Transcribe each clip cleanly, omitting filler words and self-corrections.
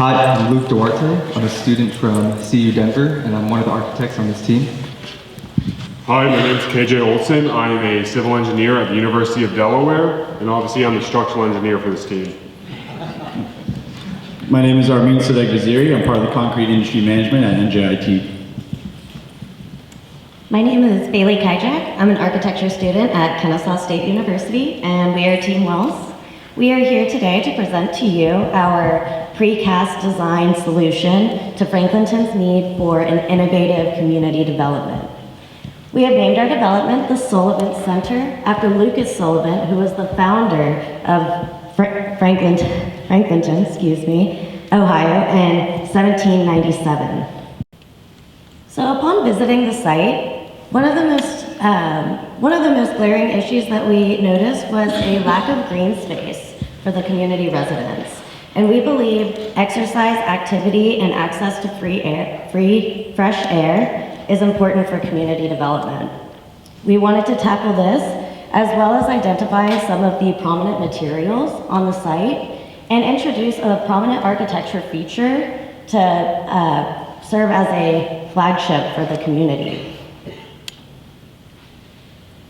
Hi, I'm Luke Duarte. I'm a student from CU Denver, and I'm one of the architects on this team. Hi, my name is KJ Olson. I'm a civil engineer at the University of Delaware, and obviously I'm the structural engineer for this team. My name is Armin Sadegh-Vaziri. I'm part of the concrete industry management at NJIT. My name is Bailey Kijak. I'm an architecture student at Kennesaw State University, and we are Team Wells. We are here today to present to you our precast design solution to Franklinton's need for an innovative community development. We have named our development the Sullivan Center after Lucas Sullivan, who was the founder of Franklinton, Ohio in 1797. So upon visiting the site, one of the most glaring issues that we noticed was a lack of green space for the community residents. And we believe exercise, activity, and access to fresh air is important for community development. We wanted to tackle this, as well as identify some of the prominent materials on the site and introduce a prominent architecture feature to serve as a flagship for the community.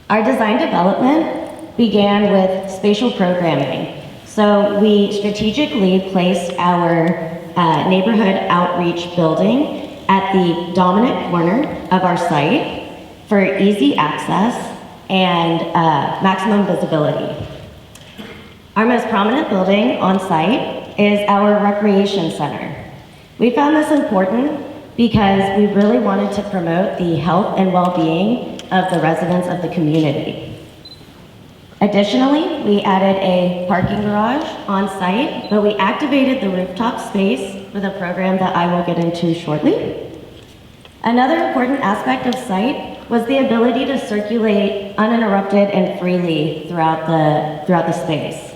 Our design development began with spatial programming. So we strategically placed our neighborhood outreach building at the dominant corner of our site for easy access and maximum visibility. Our most prominent building on site is our recreation center. We found this important because we really wanted to promote the health and well-being of the residents of the community. Additionally, we added a parking garage on site, but we activated the rooftop space with a program that I will get into shortly. Another important aspect of site was the ability to circulate uninterrupted and freely throughout the space.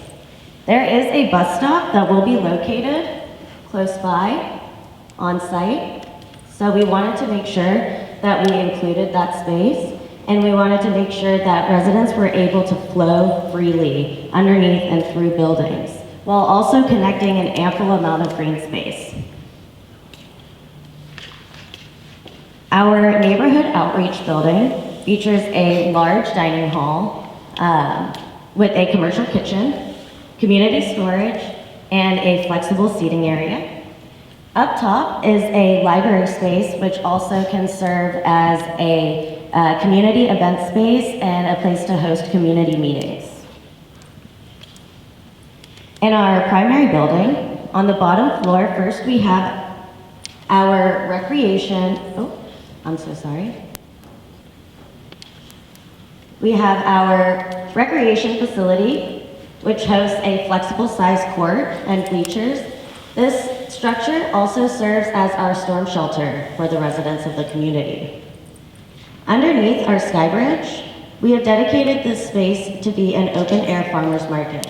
There is a bus stop that will be located close by on site, so we wanted to make sure that we included that space, and we wanted to make sure that residents were able to flow freely underneath and through buildings, while also connecting an ample amount of green space. Our neighborhood outreach building features a large dining hall with a commercial kitchen, community storage, and a flexible seating area. Up top is a library space, which also can serve as a community event space and a place to host community meetings. In our primary building, on the bottom floor, first we have our recreation, We have our recreation facility, which hosts a flexible size court and bleachers. This structure also serves as our storm shelter for the residents of the community. Underneath our sky bridge, we have dedicated this space to be an open-air farmers market.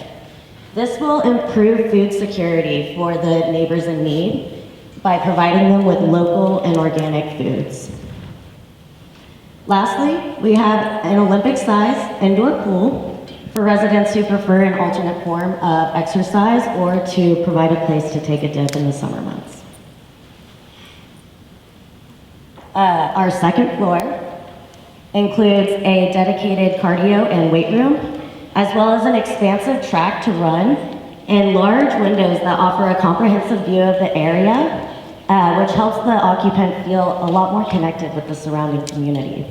This will improve food security for the neighbors in need by providing them with local and organic foods. Lastly, we have an Olympic-sized indoor pool for residents who prefer an alternate form of exercise or to provide a place to take a dip in the summer months. Our second floor includes a dedicated cardio and weight room, as well as an expansive track to run and large windows that offer a comprehensive view of the area, which helps the occupant feel a lot more connected with the surrounding community.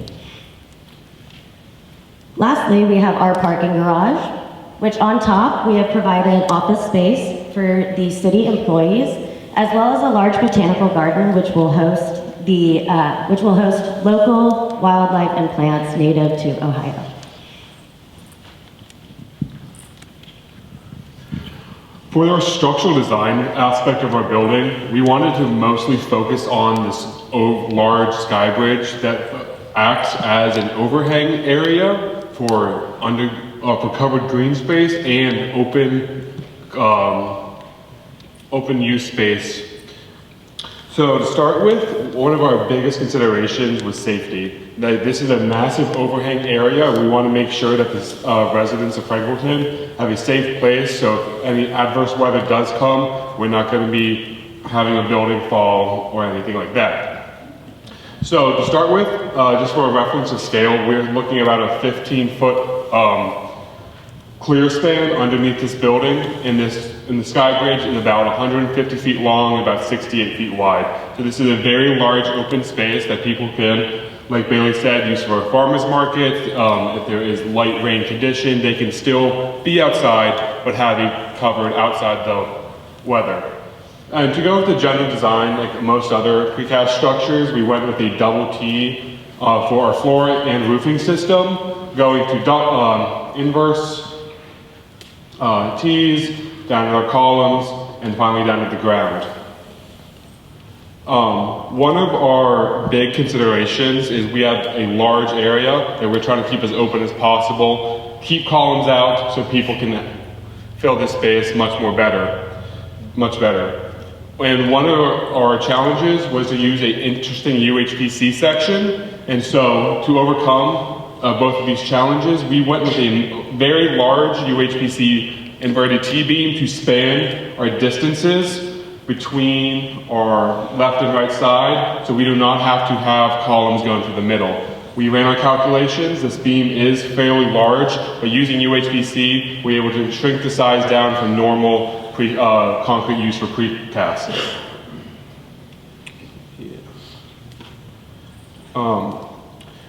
Lastly, we have our parking garage, which on top we have provided office space for the city employees, as well as a large botanical garden which will host local wildlife and plants native to Ohio. For our structural design aspect of our building, we wanted to mostly focus on this large sky bridge that acts as an overhang area for covered green space and open use space. So to start with, one of our biggest considerations was safety. Now, this is a massive overhang area. We want to make sure that the residents of Franklinton have a safe place, so if any adverse weather does come, we're not going to be having a building fall or anything like that. So to start with, just for a reference of scale, we're looking at about a 15-foot clear span underneath this building in the sky bridge, and about 150 feet long, about 68 feet wide. So this is a very large open space that people can, like Bailey said, use for a farmer's market. If there is light rain condition, they can still be outside, but have it covered outside the weather. And to go with the general design, like most other precast structures, we went with a double T for our floor and roofing system, going to inverse T's, down at our columns, and finally down at the ground. One of our big considerations is we have a large area that we're trying to keep as open as possible, keep columns out so people can fill this space much better. And one of our challenges was to use an interesting UHPC section, and so to overcome both of these challenges, we went with a very large UHPC inverted T-beam to span our distances between our left and right side, so we do not have to have columns going through the middle. We ran our calculations. This beam is fairly large, but using UHPC, we're able to shrink the size down from normal concrete used for precast.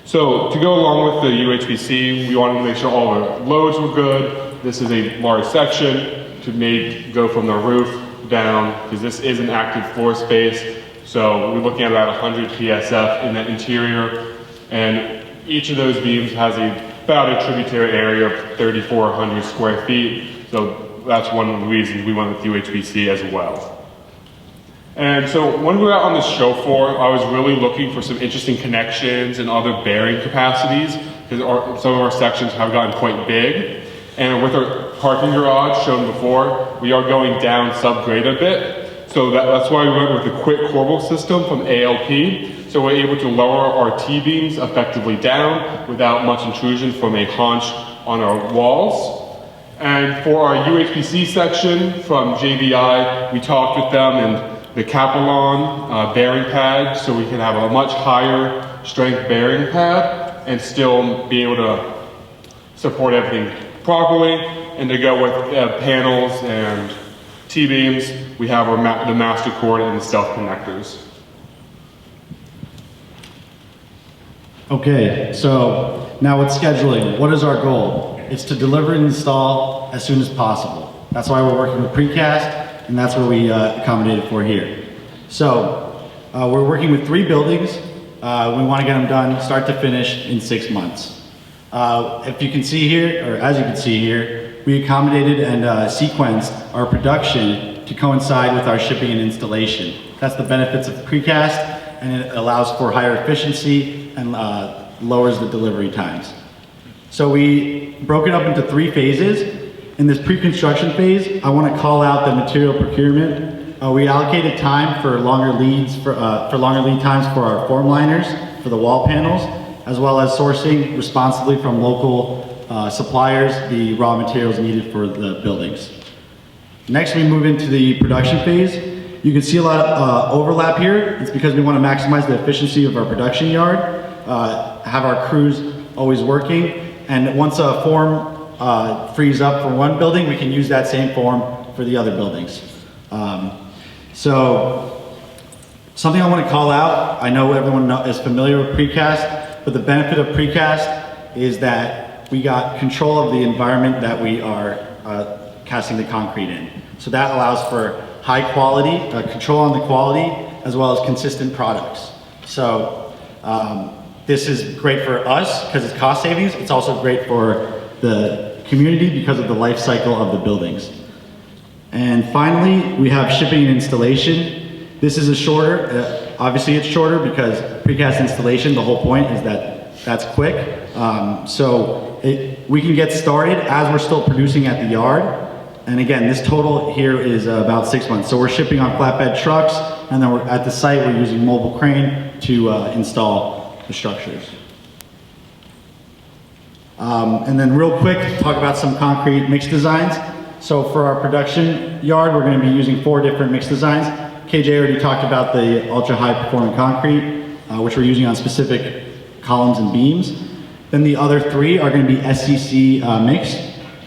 So to go along with the UHPC, we wanted to make sure all our loads were good. This is a large section to go from the roof down, because this is an active floor space. So we're looking at about 100 PSF in the interior, and each of those beams has about a tributary area of 3,400 square feet. So that's one of the reasons we went with UHPC as well. And so when we were out on the show floor, I was really looking for some interesting connections and other bearing capacities, because some of our sections have gotten quite big. And with our parking garage shown before, we are going down subgrade a bit. So that's why we went with the quick corbel system from ALP. So we're able to lower our T-beams effectively down without much intrusion from a haunch on our walls. And for our UHPC section from JVI, we talked with them and the Capilon bearing pad, so we can have a much higher strength bearing pad and still be able to support everything properly. And to go with panels and T-beams, we have the master cord and the stealth connectors. Okay, so now with scheduling, what is our goal? It's to deliver and install as soon as possible. That's why we're working with Precast, and that's what we accommodated for here. So we're working with 3 buildings. We want to get them done start to finish in 6 months. If you can see here, or as you can see here, we accommodated and sequenced our production to coincide with our shipping and installation. That's the benefits of Precast, and it allows for higher efficiency and lowers the delivery times. So we broke it up into 3 phases. In this pre-construction phase, I want to call out the material procurement. We allocated time for longer lead times for our form liners, for the wall panels, as well as sourcing responsibly from local suppliers the raw materials needed for the buildings. Next, we move into the production phase. You can see a lot of overlap here. It's because we want to maximize the efficiency of our production yard, have our crews always working, and once a form frees up for one building, we can use that same form for the other buildings. So something I want to call out, I know everyone is familiar with Precast, but the benefit of Precast is that we got control of the environment that we are casting the concrete in. So that allows for high quality, control on the quality, as well as consistent products. So this is great for us because it's cost savings. It's also great for the community because of the life cycle of the buildings. And finally, we have shipping and installation. This is a shorter, obviously it's shorter because precast installation, the whole point is that that's quick. We can get started as we're still producing at the yard. And again, this total here is about 6 months. So we're shipping on flatbed trucks, and then we're at the site, we're using mobile crane to install the structures. And then real quick, talk about some concrete mix designs. So for our production yard, we're going to be using 4 different mix designs. KJ already talked about the ultra-high performing concrete, which we're using on specific columns and beams. Then the other three are going to be SCC mixed,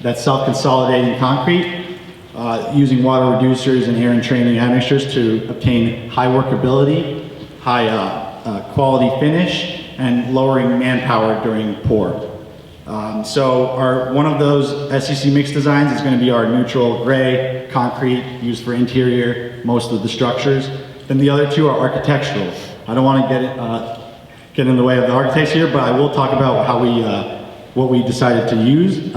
that's self-consolidating concrete, using water reducers and air entraining admixtures to obtain high workability, high quality finish, and lowering manpower during pour. So one of those SCC mix designs is going to be our neutral gray concrete used for interior, most of the structures. Then the other two are architectural. I don't want to get in the way of the architects here, but I will talk about how what we decided to use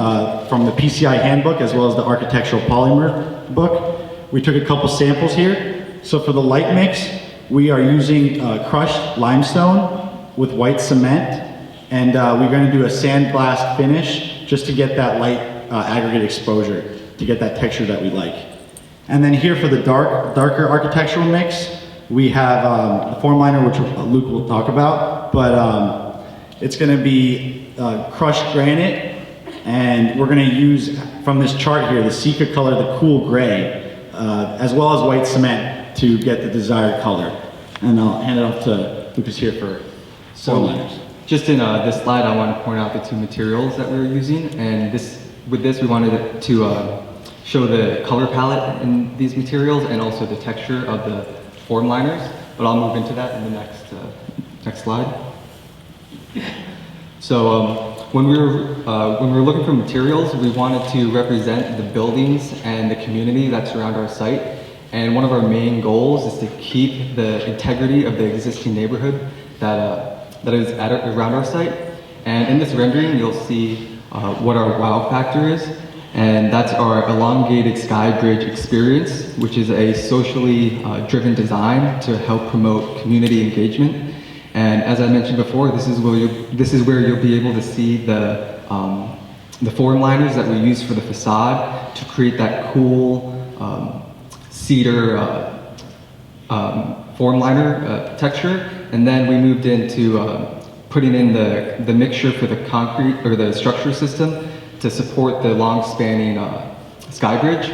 from the PCI handbook as well as the architectural polymer book. We took a couple samples here. So for the light mix, we are using crushed limestone with white cement, and we're going to do a sandblast finish just to get that light aggregate exposure, to get that texture that we like. And then here for the darker architectural mix, we have a form liner, which Luke will talk about, but it's going to be crushed granite, and we're going to use from this chart here the Sika color, the cool gray, as well as white cement to get the desired color. And I'll hand it off to Lucas here for form liners. Just in this slide, I want to point out the two materials that we were using, and with this we wanted to show the color palette in these materials and also the texture of the form liners, but I'll move into that in the next slide. So when we were looking for materials, we wanted to represent the buildings and the community that surround our site, and one of our main goals is to keep the integrity of the existing neighborhood that is around our site. And in this rendering, you'll see what our wow factor is, and that's our elongated sky bridge experience, which is a socially driven design to help promote community engagement. And as I mentioned before, this is where you'll be able to see the form liners that we use for the facade to create that cool cedar form liner texture. And then we moved into putting in the mixture for the concrete or the structure system to support the long-spanning sky bridge.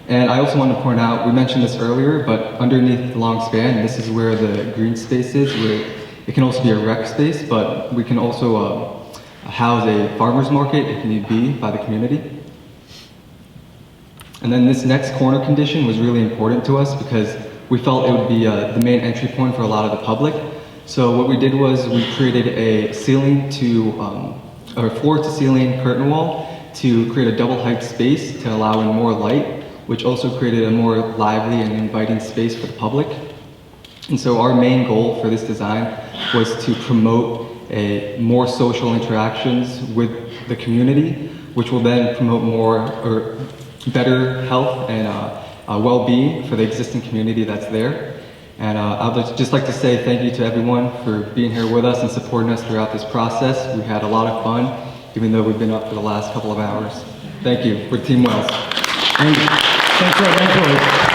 And I also want to point out, we mentioned this earlier, but underneath the long span, this is where the green space is, where it can also be a rec space, but we can also house a farmer's market if need be by the community. And then this next corner condition was really important to us because we felt it would be the main entry point for a lot of the public. So what we did was we created a floor to ceiling curtain wall to create a double height space to allow in more light, which also created a more lively and inviting space for the public. And so our main goal for this design was to promote more social interactions with the community, which will then promote better health and well-being for the existing community that's there. And I'd just like to say thank you to everyone for being here with us and supporting us throughout this process. We had a lot of fun, even though we've been up for the last couple of hours. Thank you. We're Team Wells. Thank you. Thanks for our mentors.